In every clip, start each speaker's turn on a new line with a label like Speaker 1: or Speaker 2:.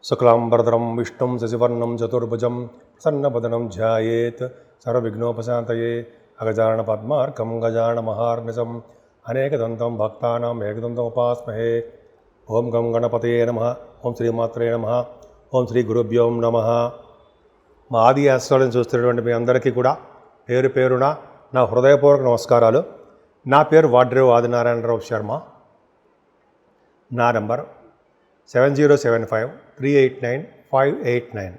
Speaker 1: शुक्लांबरधरं विष्णुं शशिवर्णं चतुर्भुजं प्रसन्नवदनं ध्यायेत् सर्वविघ्नोपशान्तये अगजाननपद्मार्कं गजाननमहार्निशम् अनेकदन्तं भक्तानाम् एकदन्तमुपास्महे। ओं गं गणपतये नमः। ओं శ్రీమాత్రే నమః। ఓం శ్రీ గురుభ్యో నమః। మా ఆది ఆస్ట్రాలజీని చూస్తున్నటువంటి మీ అందరికీ కూడా పేరు పేరున నా హృదయపూర్వక నమస్కారాలు. నా పేరు వాడ్రేవు ఆదినారాయణరావు శర్మ. నా నంబర్ 7075389589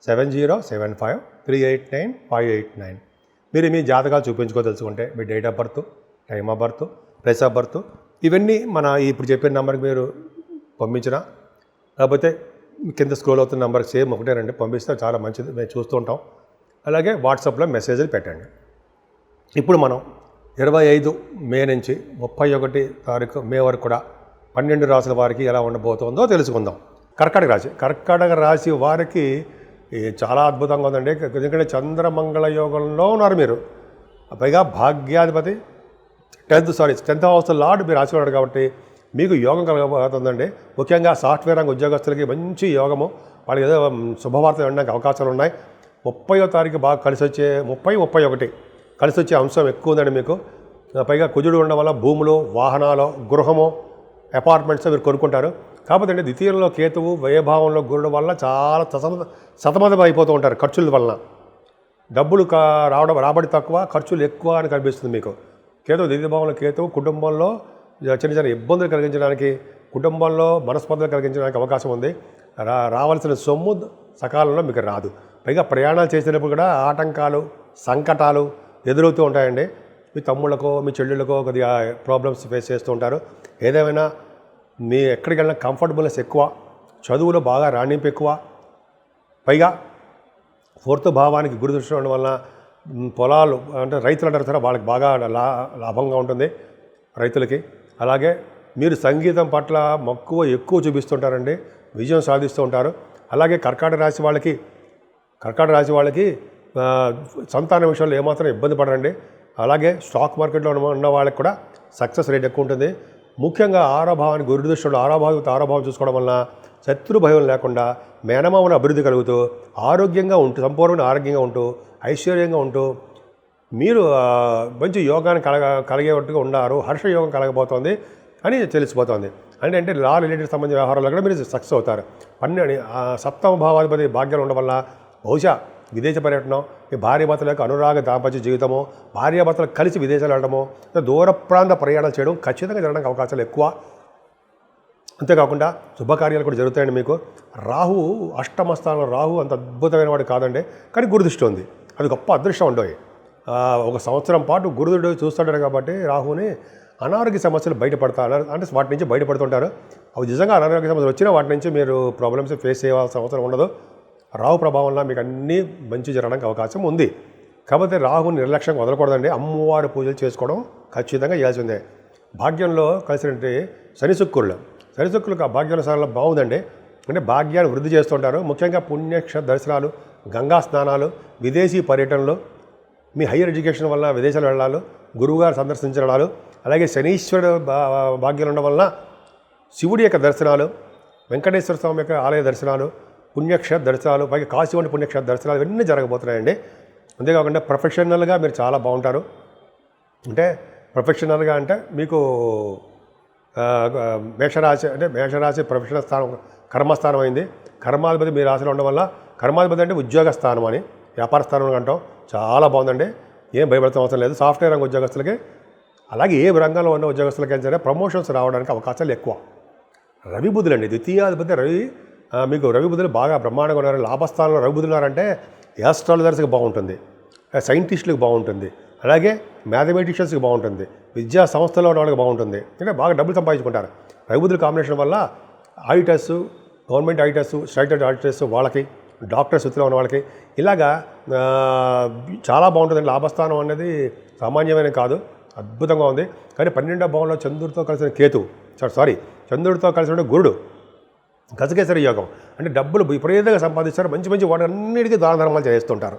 Speaker 1: 7075389589. మీరు మీ జాతకాలు తెలుసుకుంటే మీ date of birth, time of birth, place of birth ఇవన్నీ మన ఇప్పుడు చెప్పిన నెంబర్కి మీరు పంపించినా లేకపోతే కింద స్క్రోల్ అవుతున్న నెంబర్కి సేమ్ ఒకటేనండి పంపిస్తే చాలా మంచిది, మేము చూస్తూ ఉంటాం. అలాగే వాట్సాప్లో మెసేజ్లు పెట్టండి. ఇప్పుడు మనం 25 మే నుంచి 31 తారీఖు మే వరకు కూడా 12 రాశుల వారికి ఎలా ఉండబోతుందో తెలుసుకుందాం. కర్కాటక రాశి వారికి చాలా అద్భుతంగా ఉందండి. ఎందుకంటే చంద్రమంగళ యోగంలో ఉన్నారు మీరు. పైగా భాగ్యాధిపతి 10th హౌస్ లార్డ్ మీరు రాశి ఉన్నాడు కాబట్టి మీకు యోగం కలగబోతుందండి. ముఖ్యంగా సాఫ్ట్వేర్ రంగ ఉద్యోగస్తులకి మంచి యోగము, వాళ్ళకి ఏదో శుభవార్త వినడానికి అవకాశాలు ఉన్నాయి. 30వ తారీఖు బాగా కలిసి వచ్చే 30-31 కలిసి వచ్చే అంశం ఎక్కువ ఉందండి మీకు. పైగా కుజుడు ఉండడం వల్ల భూములు, వాహనాలు, గృహము, అపార్ట్మెంట్స్ మీరు కొనుక్కుంటారు. కాకపోతే అంటే ద్వితీయంలో కేతువు, వ్యయభావంలో గురుడు వల్ల చాలా సతమతం అయిపోతూ ఉంటారు. ఖర్చుల వలన డబ్బులు రాబడి తక్కువ, ఖర్చులు ఎక్కువ అని కనిపిస్తుంది మీకు. కేతువు ద్వితీయ భావంలో కేతువు కుటుంబంలో చిన్న చిన్న ఇబ్బందులు కలిగించడానికి, కుటుంబంలో మనస్పర్ధలు కలిగించడానికి అవకాశం ఉంది. రావాల్సిన సొమ్ము సకాలంలో మీకు రాదు. పైగా ప్రయాణాలు చేసినప్పుడు కూడా ఆటంకాలు, సంకటాలు ఎదురవుతూ ఉంటాయండి. మీ తమ్ముళ్ళకో మీ చెల్లెళ్ళకో కొద్దిగా ప్రాబ్లమ్స్ ఫేస్ చేస్తూ ఉంటారు. ఏదేమైనా మీ ఎక్కడికి వెళ్ళినా కంఫర్టబుల్నెస్ ఎక్కువ, చదువులో బాగా రాణింపు ఎక్కువ. పైగా 4th భావానికి గురు దృష్టి ఉండడం వలన పొలాలు అంటే రైతులు అంటారు సార్, వాళ్ళకి బాగా లాభంగా ఉంటుంది రైతులకి. అలాగే మీరు సంగీతం పట్ల మక్కువ ఎక్కువ చూపిస్తుంటారండి, విజయం సాధిస్తూ ఉంటారు. అలాగే కర్కాటక రాశి వాళ్ళకి సంతాన విషయంలో ఏమాత్రం ఇబ్బంది పడరండి. అలాగే స్టాక్ మార్కెట్లో ఉన్న వాళ్ళకి కూడా సక్సెస్ రేట్ ఎక్కువ ఉంటుంది. ముఖ్యంగా 6వ భావానికి గురు దృష్టిలో 6వ భావం చూసుకోవడం వలన శత్రు భయం లేకుండా మేనమామల అభివృద్ధి కలుగుతూ ఆరోగ్యంగా ఉంటూ, సంపూర్ణ ఆరోగ్యంగా ఉంటూ, ఐశ్వర్యంగా ఉంటూ మీరు మంచి యోగాన్ని కలిగేట్టుగా ఉన్నారు. హర్షయోగం కలగబోతోంది అని తెలిసిపోతుంది. అంటే లా రిలేటెడ్ సంబంధించిన వ్యవహారాల్లో కూడా మీరు సక్సెస్ అవుతారు. 7వ భావాధిపతి భాగ్యాలు ఉండడం వల్ల బహుశా విదేశ పర్యటనం, మీ భార్యాభర్తలకు అనురాగ దాంపత్య జీవితము, భార్యాభర్తలు కలిసి విదేశాలు వెళ్ళడము, దూర ప్రాంత ప్రయాణాలు చేయడం ఖచ్చితంగా జరగడానికి అవకాశాలు ఎక్కువ. అంతేకాకుండా శుభకార్యాలు కూడా జరుగుతాయండి మీకు. రాహు 8వ స్థానంలో, రాహు అంత అద్భుతమైన వాడు కాదండి, కానీ గురుదృష్టి ఉంది. అది గొప్ప అదృష్టం ఉండవు. 1 సంవత్సరం పాటు గురుడు చూస్తాడు కాబట్టి రాహుని అనారోగ్య సమస్యలు బయటపడతారు, అంటే వాటి నుంచి బయటపడుతుంటారు. అవి నిజంగా అనారోగ్య సమస్యలు వచ్చినా వాటి నుంచి మీరు ప్రాబ్లమ్స్ ఫేస్ చేయాల్సిన అవసరం ఉండదు. రాహు ప్రభావం వల్ల మీకు అన్నీ మంచి జరగడానికి అవకాశం ఉంది. కాకపోతే రాహుని నిర్లక్ష్యంగా వదలకూడదండి. అమ్మవారి పూజలు చేసుకోవడం ఖచ్చితంగా చేయాల్సిందే. భాగ్యంలో కలిసినట్టు శని శుక్రులకు ఆ భాగ్యానుసారంలో బాగుందండి. అంటే భాగ్యాన్ని వృద్ధి చేస్తుంటారు. ముఖ్యంగా పుణ్యక్షేత్ర దర్శనాలు, గంగా స్నానాలు, విదేశీ పర్యటనలు, మీ హయ్యర్ ఎడ్యుకేషన్ వల్ల విదేశాలు వెళ్ళాలి, గురువుగారు సందర్శించడాలు, అలాగే శనీశ్వరుడు భాగ్యాలు ఉండడం వలన శివుడి యొక్క దర్శనాలు, వెంకటేశ్వర స్వామి యొక్క ఆలయ దర్శనాలు, పుణ్యక్షేత్ర దర్శనాలు, పైగా కాశీ వంటి పుణ్యక్షేత్ర దర్శనాలు ఇవన్నీ జరగబోతున్నాయండి. అంతేకాకుండా ప్రొఫెషనల్గా మీరు చాలా బాగుంటారు. అంటే ప్రొఫెషనల్గా అంటే మీకు మేషరాశి ప్రొఫెషనల్ స్థానం, కర్మస్థానం అయింది. కర్మాధిపతి మీ రాశిలో ఉండడం వల్ల, కర్మాధిపతి అంటే ఉద్యోగ స్థానం అని, వ్యాపార స్థానం అంటాం. చాలా బాగుందండి, ఏం భయపడతాం అవసరం లేదు. సాఫ్ట్వేర్ రంగ ఉద్యోగస్తులకి, అలాగే ఏ రంగంలో ఉన్న ఉద్యోగస్తులకైనా సరే ప్రమోషన్స్ రావడానికి అవకాశాలు ఎక్కువ. రవి బుధులు అండి, ద్వితీయాధిపతి రవి. మీకు రవి బుధులు బాగా బ్రహ్మాండంగా ఉన్నారు. లాభస్థానంలో రవి బుధులు ఉన్నారంటే యాస్ట్రాలజర్స్కి బాగుంటుంది, సైంటిస్టులకు బాగుంటుంది, అలాగే మ్యాథమెటిషియన్స్కి బాగుంటుంది, విద్యా సంస్థలో ఉన్న వాళ్ళకి బాగుంటుంది. అంటే బాగా డబ్బులు సంపాదించుకుంటారు. రవి బుధుల కాంబినేషన్ వల్ల auditors, government auditors, state auditors, వాళ్ళకి డాక్టర్స్ వృత్తిలో ఉన్న వాళ్ళకి ఇలాగా చాలా బాగుంటుందండి. లాభస్థానం అనేది సామాన్యమైన కాదు, అద్భుతంగా ఉంది. కానీ 12వ భావంలో చంద్రుడితో కలిసిన చంద్రుడితో కలిసిన గురుడు గజకేసరి యోగం. అంటే డబ్బులు విపరీతంగా సంపాదిస్తారు, మంచి వాటి అన్నిటికీ దాన ధర్మాలు చేస్తుంటారు.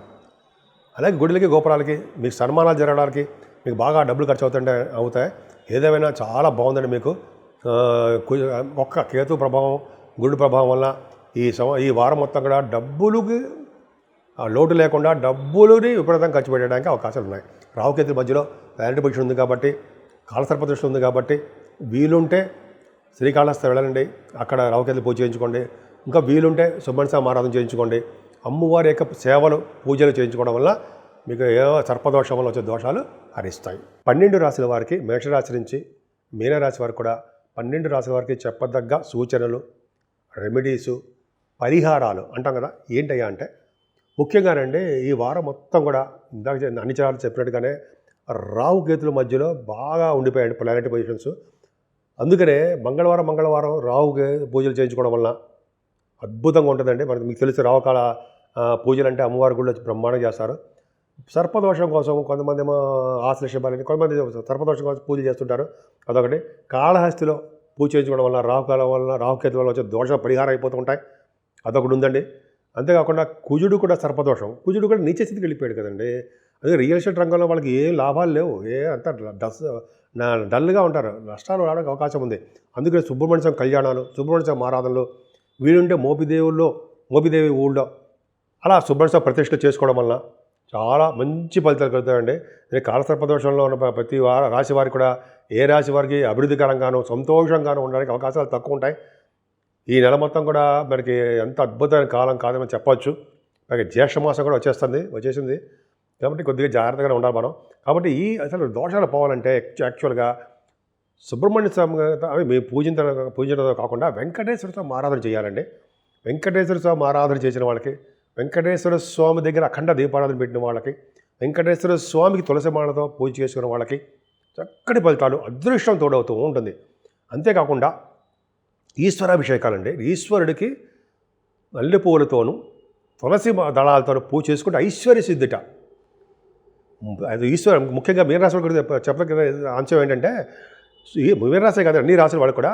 Speaker 1: అలాగే గుడిలకి, గోపురాలకి మీకు సన్మానాలు జరగడానికి మీకు బాగా డబ్బులు ఖర్చు అవుతాయి. ఏదేమైనా చాలా బాగుందండి మీకు. ఒక్క కేతు ప్రభావం, గురుడు ప్రభావం వల్ల ఈ వారం మొత్తం కూడా డబ్బులకి లోటు లేకుండా డబ్బులని విపరీతంగా ఖర్చు పెట్టడానికి అవకాశాలు ఉన్నాయి. రావుకేతుల మధ్యలో ప్లానెటరీ పొజిషన్ ఉంది కాబట్టి, కాలసర్ప దృష్టి ఉంది కాబట్టి వీలుంటే శ్రీకాళహస్తి వెళ్ళండి, అక్కడ రావుకేతుల పూజ చేయించుకోండి. ఇంకా వీలుంటే సుబ్రహ్మణ్య స్వామి ఆరాధన చేయించుకోండి. అమ్మవారి యొక్క సేవలు పూజలు చేయించుకోవడం వల్ల మీకు ఏ సర్పదోషం వల్ల వచ్చే దోషాలు హరిస్తాయి. 12 రాశుల వారికి, మేషరాశి నుంచి మీనరాశి వారికి కూడా 12 రాశుల వారికి చెప్పదగ్గ సూచనలు, రెమెడీసు, పరిహారాలు అంటాం కదా. ఏంటయ్యా అంటే ముఖ్యంగానండి ఈ వారం మొత్తం కూడా ఇందాక అన్ని చాలు చెప్పినట్టుగానే రావుకేతుల మధ్యలో బాగా ఉండిపోయాడు ప్లానెటరీ పొజిషన్స్. అందుకనే మంగళవారం రావుకి పూజలు చేయించుకోవడం వల్ల అద్భుతంగా ఉంటుందండి. మనకి మీకు తెలిసి రావుకాల పూజలు అంటే అమ్మవారి గుళ్ళు వచ్చి బ్రహ్మాండంగా చేస్తారు. సర్పదోషం కోసం కొంతమంది ఏమో ఆశ్లేషబాలని, కొంతమంది సర్పదోషం కోసం పూజలు చేస్తుంటారు. అదొకటి. కాళహస్తిలో పూజ చేయించుకోవడం వల్ల రావుకేతు వల్ల వచ్చే దోష పరిహారం అయిపోతూ ఉంటాయి. అదొకటి ఉందండి. అంతేకాకుండా కుజుడు కూడా సర్పదోషం. కుజుడు కూడా నీచ స్థితికి వెళ్ళిపోయాడు కదండి. అదే రియల్ ఎస్టేట్ రంగంలో వాళ్ళకి ఏం లాభాలు లేవు, అంతా డల్గా ఉంటారు, నష్టాలు రావడానికి అవకాశం ఉంది. అందుకని సుబ్రహ్మణ్య స్వామి కళ్యాణాలు, సుబ్రహ్మణ్య స్వామి ఆరాధనలు, వీలుంటే మోపిదేవి ఊళ్ళో అలా సుబ్రహ్మణ్య స్వామి ప్రతిష్ఠ చేసుకోవడం వల్ల చాలా మంచి ఫలితాలు కలుగుతాయండి. కాలసర్పదోషంలో ఉన్న ప్రతి రాశి వారికి కూడా ఏ రాశి వారికి అభివృద్ధికరంగానూ సంతోషంగానూ ఉండడానికి అవకాశాలు తక్కువ ఉంటాయి. ఈ నెల మొత్తం కూడా మనకి ఎంత అద్భుతమైన కాలం కాదని చెప్పవచ్చు. అలాగే జ్యేష్ఠ మాసం కూడా వచ్చేసింది కాబట్టి కొద్దిగా జాగ్రత్తగానే ఉండాలి మనం. కాబట్టి అసలు దోషాలు పోవాలంటే యాక్చువల్గా సుబ్రహ్మణ్య స్వామి అవి మేము పూజించడం కాకుండా వెంకటేశ్వర స్వామి ఆరాధన చేయాలండి. వెంకటేశ్వర స్వామి ఆరాధన చేసిన వాళ్ళకి, వెంకటేశ్వర స్వామి దగ్గర అఖండ దీపారాధన పెట్టిన వాళ్ళకి, వెంకటేశ్వర స్వామికి తులసి మాలతో పూజ చేసుకున్న వాళ్ళకి చక్కటి ఫలితాలు, అదృష్టం తోడవుతూ ఉంటుంది. అంతేకాకుండా ఈశ్వరాభిషేకాలండి. ఈశ్వరుడికి మల్లె పువ్వులతోనూ తులసి దళాలతోనూ పూజ చేసుకుంటే ఐశ్వర్య సిద్ధిట. అది ముఖ్యంగా మీనరాశి గురించి చెప్పగల అంశం ఏంటంటే, మీనరాశే కాదు అన్ని రాశులు వాళ్ళు కూడా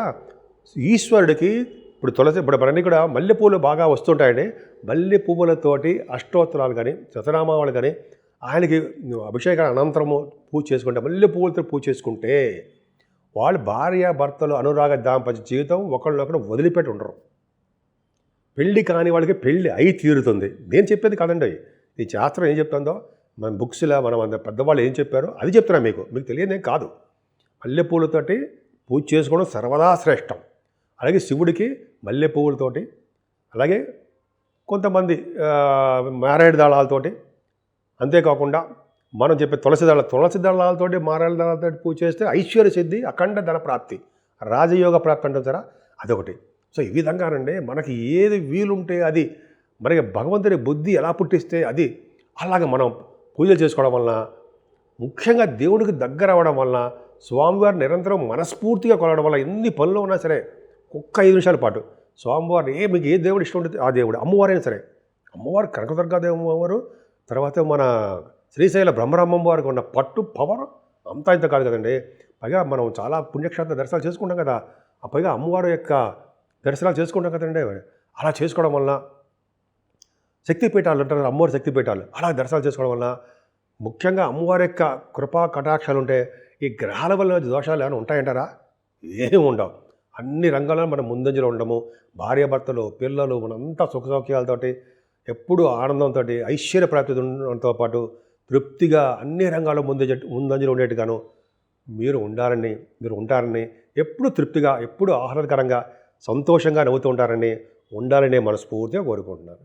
Speaker 1: ఈశ్వరుడికి ఇప్పుడు మనన్నీ కూడా మల్లెపూలు బాగా వస్తుంటాయండి. మల్లె పువ్వులతోటి అష్టోత్తరాలు కానీ శతనామాలు కానీ ఆయనకి అభిషేకాల అనంతరము పూజ చేసుకుంటే, మల్లె పువ్వులతో పూజ చేసుకుంటే వాళ్ళు భార్య భర్తలు అనురాగ దాంపత్య జీవితం ఒకళ్ళనొకరు వదిలిపెట్టి ఉండరు. పెళ్ళి కాని వాళ్ళకి పెళ్ళి అయి తీరుతుంది. నేను చెప్పేది కాదండి, ఈ శాస్త్రం ఏం చెప్తుందో మన బుక్స్లో మనం పెద్దవాళ్ళు ఏం చెప్పారో అది చెప్తున్నా మీకు తెలియదేం కాదు. మల్లెపూలతోటి పూజ చేసుకోవడం సర్వదా శ్రేష్టం. అలాగే శివుడికి మల్లె పువ్వులతోటి, అలాగే కొంతమంది మారేడు దళాలతోటి, అంతేకాకుండా మనం చెప్పే తులసి దళాలతోటి మారేడు దళాలతో పూజ చేస్తే ఐశ్వర్య సిద్ధి, అఖండ ధన ప్రాప్తి, రాజయోగ ప్రాప్తి అంటారు సారా, అదొకటి. సో ఈ విధంగానండి మనకి ఏది వీలుంటే అది, మనకి భగవంతుడి బుద్ధి ఎలా పుట్టిస్తే అది, అలాగే మనం పూజలు చేసుకోవడం వలన, ముఖ్యంగా దేవుడికి దగ్గర అవ్వడం వలన, స్వామివారు నిరంతరం మనస్ఫూర్తిగా కొలవడం వల్ల ఎన్ని పనులు ఉన్నా సరే ఒక్క 5 నిమిషాల పాటు స్వామివారు మీకు ఏ దేవుడు ఇష్టం ఉంటుంది ఆ దేవుడు, అమ్మవారైనా సరే, అమ్మవారు కనకదుర్గాదేవి అమ్మవారు, తర్వాత మన శ్రీశైల బ్రహ్మరామమ్మ వారికి ఉన్న పట్టు పవర్ అంతా ఇంత కాదు కదండి. పైగా మనం చాలా పుణ్యక్షేత్ర దర్శనాలు చేసుకుంటాం కదా, ఆ పైగా అమ్మవారి యొక్క దర్శనాలు చేసుకుంటాం కదండి. అలా చేసుకోవడం వలన శక్తిపీఠాలు అంటారు, అమ్మవారి శక్తిపీఠాలు, అలా దర్శనాలు చేసుకోవడం వలన ముఖ్యంగా అమ్మవారి యొక్క కృపా కటాక్షాలు ఉంటే ఈ గ్రహాల వల్ల దోషాలు ఏమైనా ఉంటాయంటారా? ఏమి ఉండవు. అన్ని రంగాల్లో మనం ముందంజలో ఉండము. భార్యాభర్తలు, పిల్లలు, మనంతా సుఖ సౌఖ్యాలతోటి ఎప్పుడూ ఆనందంతో ఐశ్వర్య ప్రాప్తి ఉండడంతో పాటు తృప్తిగా అన్ని రంగాల్లో ముందంజలో ఉండేట్టుగాను మీరు ఉంటారని, ఎప్పుడు తృప్తిగా, ఎప్పుడు ఆహ్లాదకరంగా, సంతోషంగా నవ్వుతూ ఉంటారని ఉండాలని మనస్ఫూర్తిగా కోరుకుంటున్నాను.